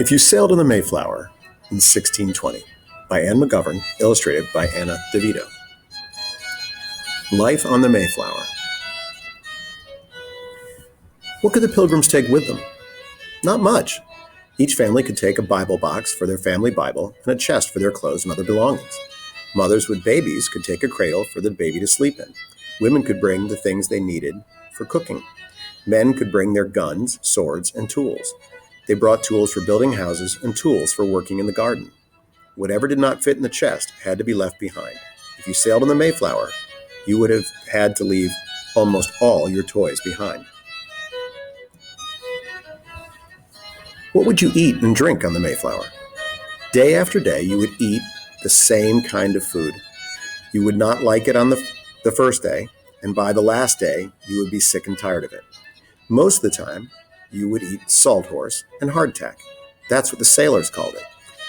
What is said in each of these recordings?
If You Sailed on the Mayflower in 1620 by Anne McGovern, illustrated by Anna DeVito. Life on the Mayflower. What could the Pilgrims take with them? Not much. Each family could take a Bible box for their family Bible and a chest for their clothes and other belongings. Mothers with babies could take a cradle for the baby to sleep in. Women could bring the things they needed for cooking. Men could bring their guns, swords, and tools. They brought tools for building houses and tools for working in the garden. Whatever did not fit in the chest had to be left behind. If you sailed on the Mayflower, you would have had to leave almost all your toys behind. What would you eat and drink on the Mayflower? Day after day, you would eat the same kind of food. You would not like it on the first day, and by the last day, you would be sick and tired of it. Most of the time, you would eat salt horse and hardtack. That's what the sailors called it.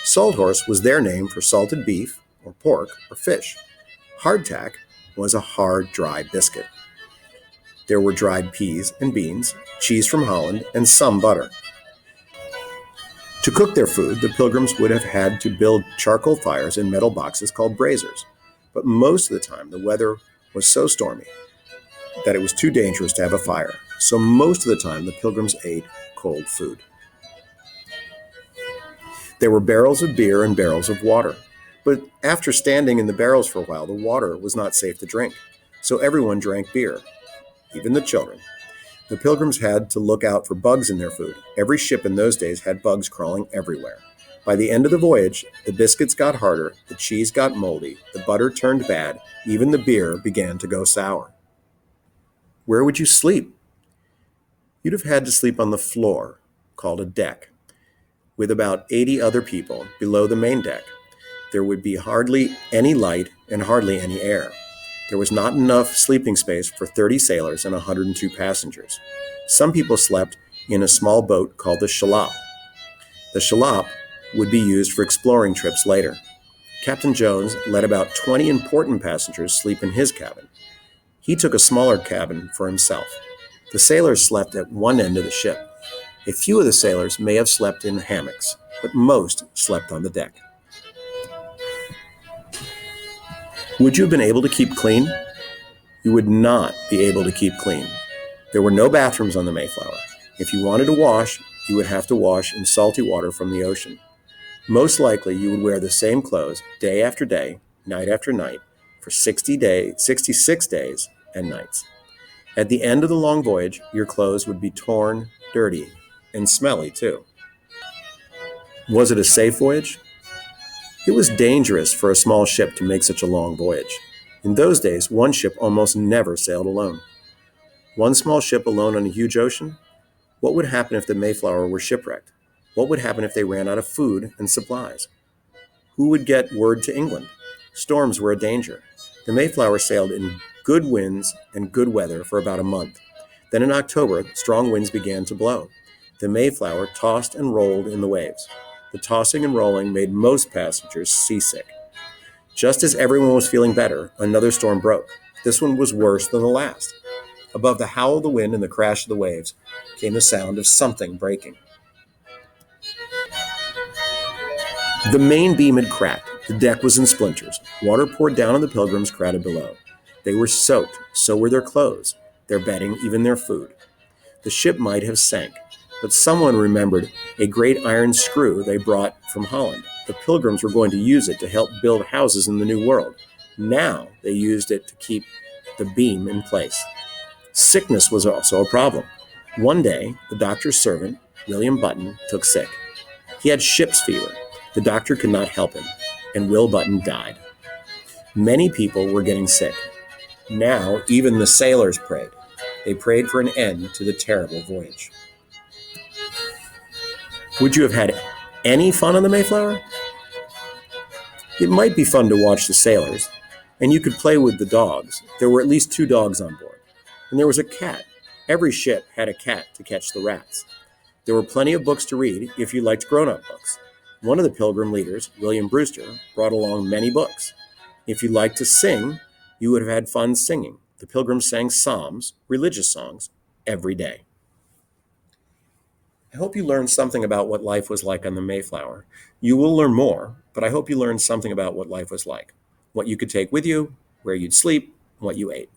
Salt horse was their name for salted beef or pork or fish. Hardtack was a hard, dry biscuit. There were dried peas and beans, cheese from Holland, and some butter. To cook their food, the Pilgrims would have had to build charcoal fires in metal boxes called braziers. But most of the time, the weather was so stormy that it was too dangerous to have a fire. So most of the time, the Pilgrims ate cold food. There were barrels of beer and barrels of water. But after standing in the barrels for a while, the water was not safe to drink. So everyone drank beer, even the children. The Pilgrims had to look out for bugs in their food. Every ship in those days had bugs crawling everywhere. By the end of the voyage, the biscuits got harder, the cheese got moldy, the butter turned bad, even the beer began to go sour. Where would you sleep? You'd have had to sleep on the floor, called a deck, with about 80 other people below the main deck. There would be hardly any light and hardly any air. There was not enough sleeping space for 30 sailors and 102 passengers. Some people slept in a small boat called the shallop. The shallop would be used for exploring trips later. Captain Jones let about 20 important passengers sleep in his cabin. He took a smaller cabin for himself. The sailors slept at one end of the ship. A few of the sailors may have slept in hammocks, but most slept on the deck. Would you have been able to keep clean? You would not be able to keep clean. There were no bathrooms on the Mayflower. If you wanted to wash, you would have to wash in salty water from the ocean. Most likely, you would wear the same clothes day after day, night after night, for 66 days and nights. At the end of the long voyage, your clothes would be torn, dirty, and smelly too. Was it a safe voyage? It was dangerous for a small ship to make such a long voyage. In those days, one ship almost never sailed alone. One small ship alone on a huge ocean? What would happen if the Mayflower were shipwrecked? What would happen if they ran out of food and supplies? Who would get word to England? Storms were a danger. The Mayflower sailed in good winds and good weather for about a month. Then in October, strong winds began to blow. The Mayflower tossed and rolled in the waves. The tossing and rolling made most passengers seasick. Just as everyone was feeling better, another storm broke. This one was worse than the last. Above the howl of the wind and the crash of the waves came the sound of something breaking. The main beam had cracked. The deck was in splinters. Water poured down on the Pilgrims crowded below. They were soaked, so were their clothes, their bedding, even their food. The ship might have sank, but someone remembered a great iron screw they brought from Holland. The Pilgrims were going to use it to help build houses in the New World. Now they used it to keep the beam in place. Sickness was also a problem. One day, the doctor's servant, William Button, took sick. He had ship's fever. The doctor could not help him, and Will Button died. Many people were getting sick. Now, even the sailors prayed. They prayed for an end to the terrible voyage. Would you have had any fun on the Mayflower? It might be fun to watch the sailors, and you could play with the dogs. There were at least 2 dogs on board, and there was a cat. Every ship had a cat to catch the rats. There were plenty of books to read if you liked grown-up books. One of the Pilgrim leaders, William Brewster, brought along many books. If you liked to sing, you would have had fun singing. The Pilgrims sang psalms, religious songs, every day. I hope you learned something about what life was like on the Mayflower. You will learn more, but I hope you learned something about what life was like, what you could take with you, where you'd sleep, what you ate.